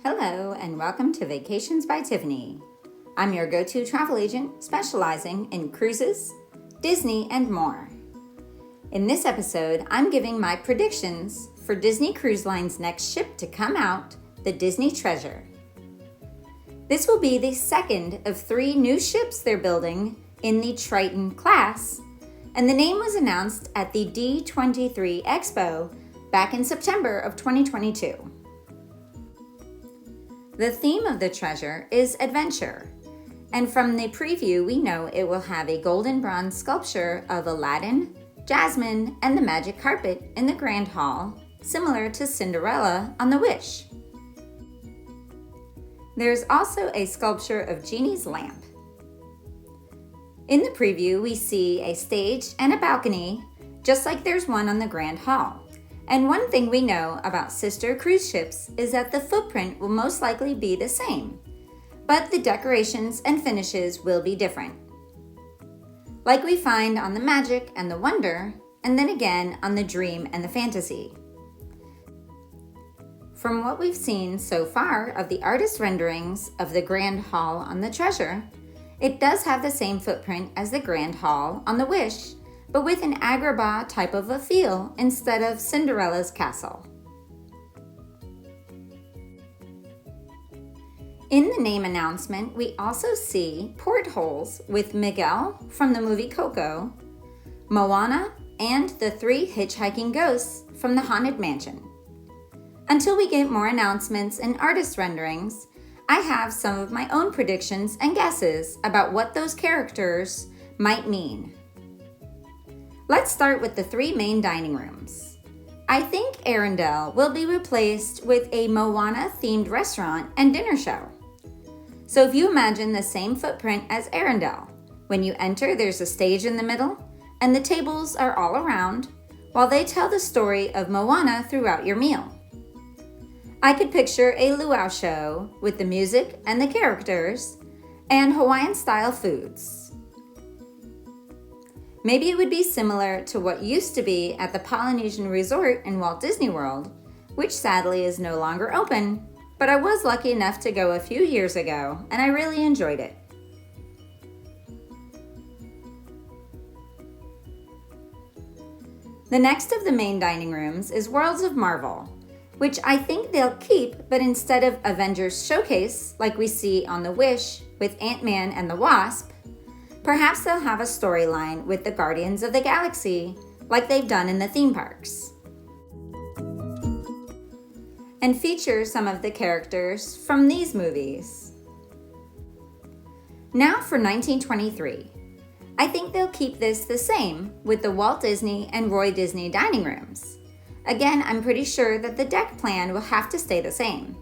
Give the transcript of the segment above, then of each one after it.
Hello and welcome to Vacations by Tiffany. I'm your go-to travel agent specializing in cruises, Disney, and more. In this episode, I'm giving my predictions for Disney Cruise Line's next ship to come out, the Disney Treasure. This will be the second of 3 new ships they're building in the Triton class, and the name was announced at the D23 Expo back in September of 2022. The theme of the treasure is adventure, and from the preview we know it will have a golden bronze sculpture of Aladdin, Jasmine, and the magic carpet in the Grand Hall, similar to Cinderella on the Wish. There's also a sculpture of Genie's lamp. In the preview we see a stage and a balcony, just like there's one on the Grand Hall. And one thing we know about sister cruise ships is that the footprint will most likely be the same, but the decorations and finishes will be different. Like we find on the Magic and the Wonder, and then again on the Dream and the Fantasy. From what we've seen so far of the artist renderings of the Grand Hall on the Treasure, it does have the same footprint as the Grand Hall on the Wish, but with an Agrabah type of a feel instead of Cinderella's castle. In the name announcement, we also see portholes with Miguel from the movie Coco, Moana, and the 3 hitchhiking ghosts from the Haunted Mansion. Until we get more announcements and artist renderings, I have some of my own predictions and guesses about what those characters might mean. Let's start with the 3 main dining rooms. I think Arendelle will be replaced with a Moana-themed restaurant and dinner show. So if you imagine the same footprint as Arendelle, when you enter there's a stage in the middle, and the tables are all around, while they tell the story of Moana throughout your meal. I could picture a luau show with the music and the characters, and Hawaiian-style foods. Maybe it would be similar to what used to be at the Polynesian Resort in Walt Disney World, which sadly is no longer open, but I was lucky enough to go a few years ago, and I really enjoyed it. The next of the main dining rooms is Worlds of Marvel, which I think they'll keep, but instead of Avengers Showcase, like we see on the Wish with Ant-Man and the Wasp, perhaps they'll have a storyline with the Guardians of the Galaxy, like they've done in the theme parks. And feature some of the characters from these movies. Now for 1923. I think they'll keep this the same with the Walt Disney and Roy Disney dining rooms. Again, I'm pretty sure that the deck plan will have to stay the same.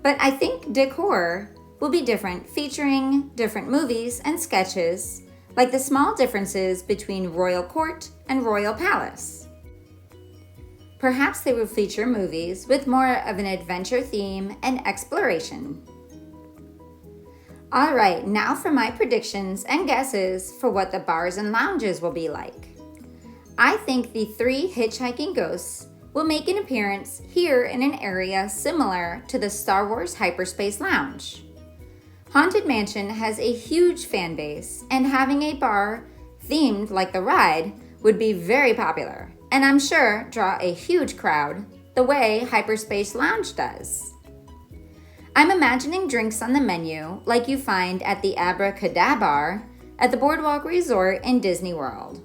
But I think decor will be different, featuring different movies and sketches, like the small differences between Royal Court and Royal Palace. Perhaps they will feature movies with more of an adventure theme and exploration. Alright, now for my predictions and guesses for what the bars and lounges will be like. I think the 3 hitchhiking ghosts will make an appearance here in an area similar to the Star Wars Hyperspace Lounge. Haunted Mansion has a huge fan base, and having a bar themed like the ride would be very popular, and I'm sure draw a huge crowd the way Hyperspace Lounge does. I'm imagining drinks on the menu like you find at the Abracadabra Bar at the Boardwalk Resort in Disney World.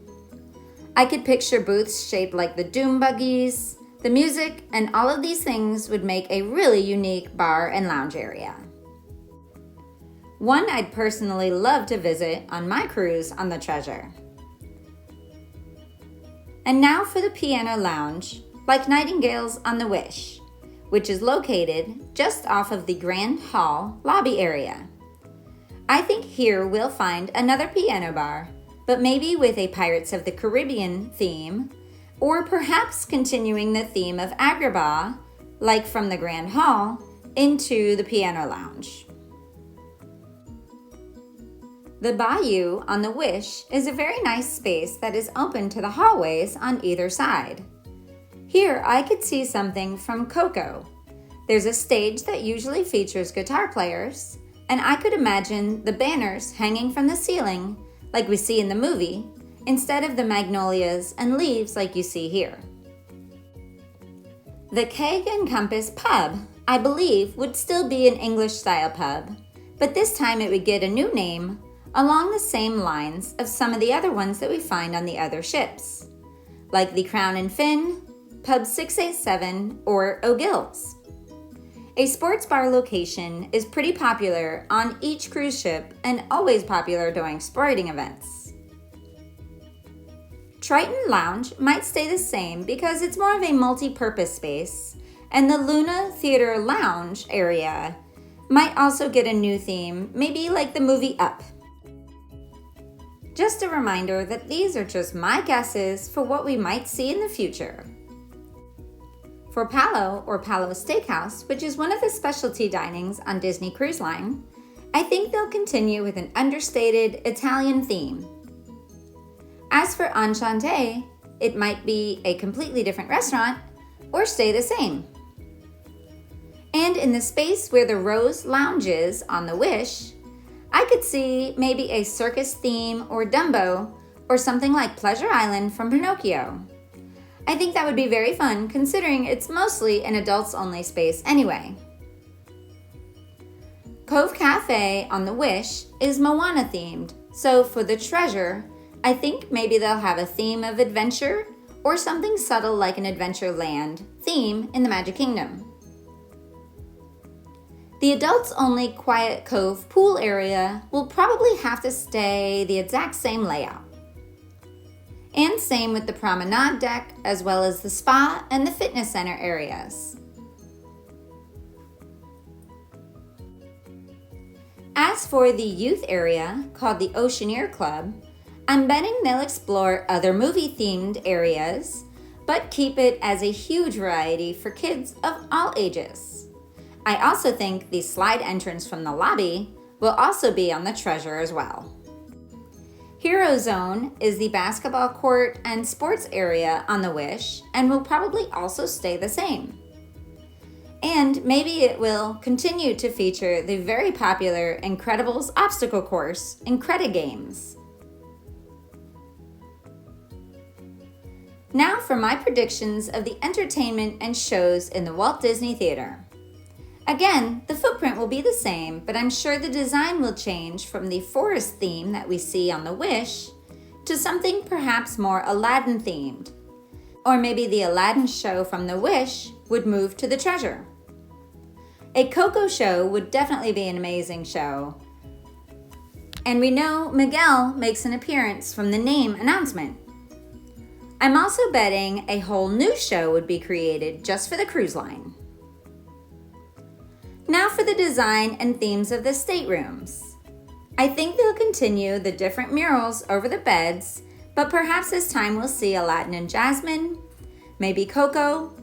I could picture booths shaped like the Doom Buggies. The music and all of these things would make a really unique bar and lounge area. One I'd personally love to visit on my cruise on the Treasure. And now for the Piano Lounge, like Nightingale's on the Wish, which is located just off of the Grand Hall lobby area. I think here we'll find another piano bar, but maybe with a Pirates of the Caribbean theme, or perhaps continuing the theme of Agrabah, like from the Grand Hall, into the Piano Lounge. The bayou on the Wish is a very nice space that is open to the hallways on either side. Here I could see something from Coco, There's a stage that usually features guitar players, and I could imagine the banners hanging from the ceiling like we see in the movie, instead of the magnolias and leaves like you see here. The Keg and Compass pub, I believe, would still be an English-style pub, but this time it would get a new name along the same lines of some of the other ones that we find on the other ships, like the Crown and Fin, Pub 687, or O'Gill's. A sports bar location is pretty popular on each cruise ship and always popular during sporting events. Triton Lounge might stay the same because it's more of a multi-purpose space, and the Luna Theater Lounge area might also get a new theme, maybe like the movie Up. Just a reminder that these are just my guesses for what we might see in the future. For Palo or Palo Steakhouse, which is one of the specialty dinings on Disney Cruise Line, I think they'll continue with an understated Italian theme. As for Enchanté, it might be a completely different restaurant or stay the same. And in the space where the Rose Lounge is on the Wish, I could see maybe a circus theme or Dumbo or something like Pleasure Island from Pinocchio. I think that would be very fun considering it's mostly an adults-only space anyway. Cove Cafe on the Wish is Moana themed, so for the Treasure, I think maybe they'll have a theme of adventure or something subtle like an Adventureland theme in the Magic Kingdom. The adults-only Quiet Cove pool area will probably have to stay the exact same layout. And same with the promenade deck, as well as the spa and the fitness center areas. As for the youth area, called the Oceaneer Club, I'm betting they'll explore other movie-themed areas, but keep it as a huge variety for kids of all ages. I also think the slide entrance from the lobby will also be on the Treasure as well. Hero Zone is the basketball court and sports area on the Wish and will probably also stay the same. And maybe it will continue to feature the very popular Incredibles obstacle course, Incredigames. Now for my predictions of the entertainment and shows in the Walt Disney Theater. Again, the footprint will be the same, but I'm sure the design will change from the forest theme that we see on the Wish to something perhaps more Aladdin themed. Or maybe the Aladdin show from the Wish would move to the Treasure. A Coco show would definitely be an amazing show. And we know Miguel makes an appearance from the name announcement. I'm also betting a whole new show would be created just for the cruise line. Now for the design and themes of the staterooms. I think they'll continue the different murals over the beds, but perhaps this time we'll see Aladdin and Jasmine, maybe Coco,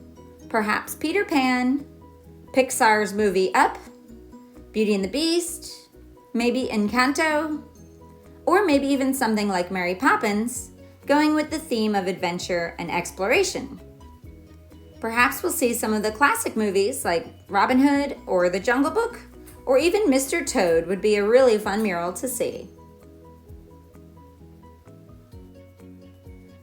perhaps Peter Pan, Pixar's movie Up, Beauty and the Beast, maybe Encanto, or maybe even something like Mary Poppins, going with the theme of adventure and exploration. Perhaps we'll see some of the classic movies like Robin Hood or The Jungle Book, or even Mr. Toad would be a really fun mural to see.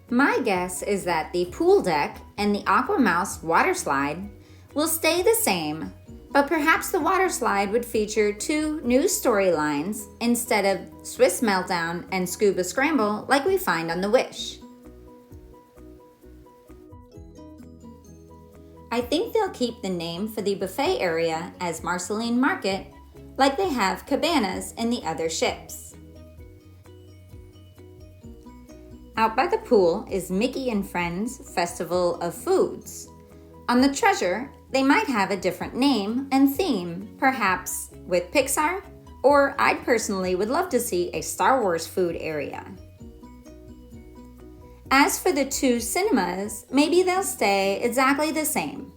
My guess is that the pool deck and the Aqua Mouse water slide will stay the same, but perhaps the water slide would feature two new storylines instead of Swiss Meltdown and Scuba Scramble like we find on the Wish. I think they'll keep the name for the buffet area as Marceline Market, like they have cabanas in the other ships. Out by the pool is Mickey and Friends Festival of Foods. On the Treasure, they might have a different name and theme, perhaps with Pixar, or I personally would love to see a Star Wars food area. As for the two cinemas, maybe they'll stay exactly the same.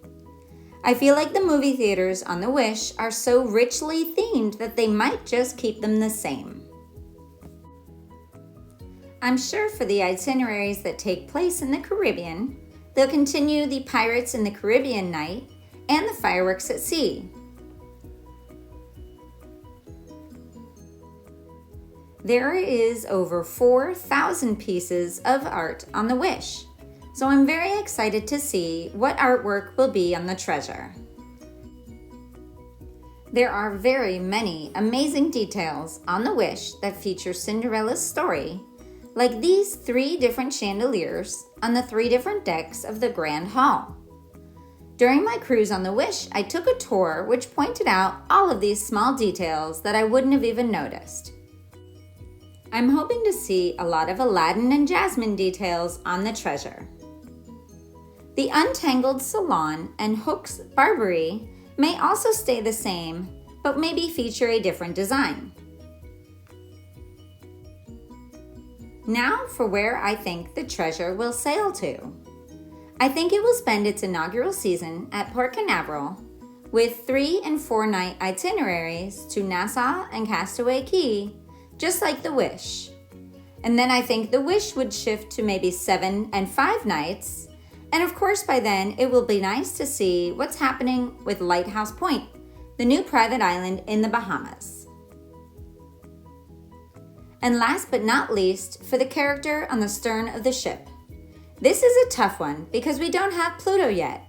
I feel like the movie theaters on the Wish are so richly themed that they might just keep them the same. I'm sure for the itineraries that take place in the Caribbean, they'll continue the Pirates in the Caribbean night and the fireworks at sea. There is over 4,000 pieces of art on the Wish, so I'm very excited to see what artwork will be on the treasure. There are very many amazing details on the Wish that feature Cinderella's story, like these 3 different chandeliers on the 3 different decks of the Grand Hall. During my cruise on the Wish, I took a tour which pointed out all of these small details that I wouldn't have even noticed. I'm hoping to see a lot of Aladdin and Jasmine details on the treasure. The untangled salon and Hook's Barbary may also stay the same, but maybe feature a different design. Now for where I think the treasure will sail to. I think it will spend its inaugural season at Port Canaveral with 3- and 4-night itineraries to Nassau and Castaway Cay, just like the Wish. And then I think the Wish would shift to maybe 7 and 5 nights. And of course by then it will be nice to see what's happening with Lighthouse Point, the new private island in the Bahamas. And last but not least, for the character on the stern of the ship. This is a tough one because we don't have Pluto yet.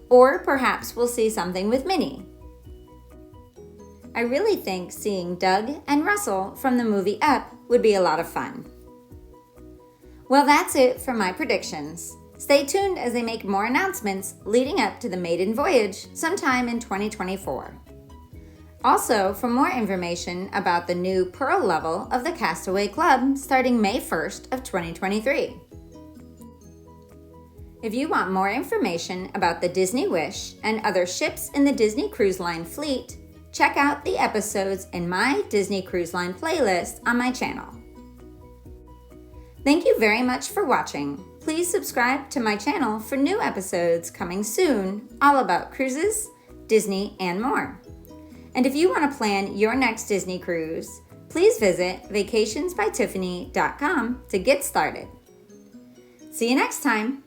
Or perhaps we'll see something with Minnie. I really think seeing Doug and Russell from the movie Up would be a lot of fun. Well, that's it for my predictions. Stay tuned as they make more announcements leading up to the maiden voyage sometime in 2024. Also, for more information about the new Pearl level of the Castaway Club starting May 1st of 2023. If you want more information about the Disney Wish and other ships in the Disney Cruise Line fleet, check out the episodes in my Disney Cruise Line playlist on my channel. Thank you very much for watching. Please subscribe to my channel for new episodes coming soon, all about cruises, Disney, and more. And if you want to plan your next Disney cruise, please visit vacationsbytiffany.com to get started. See you next time.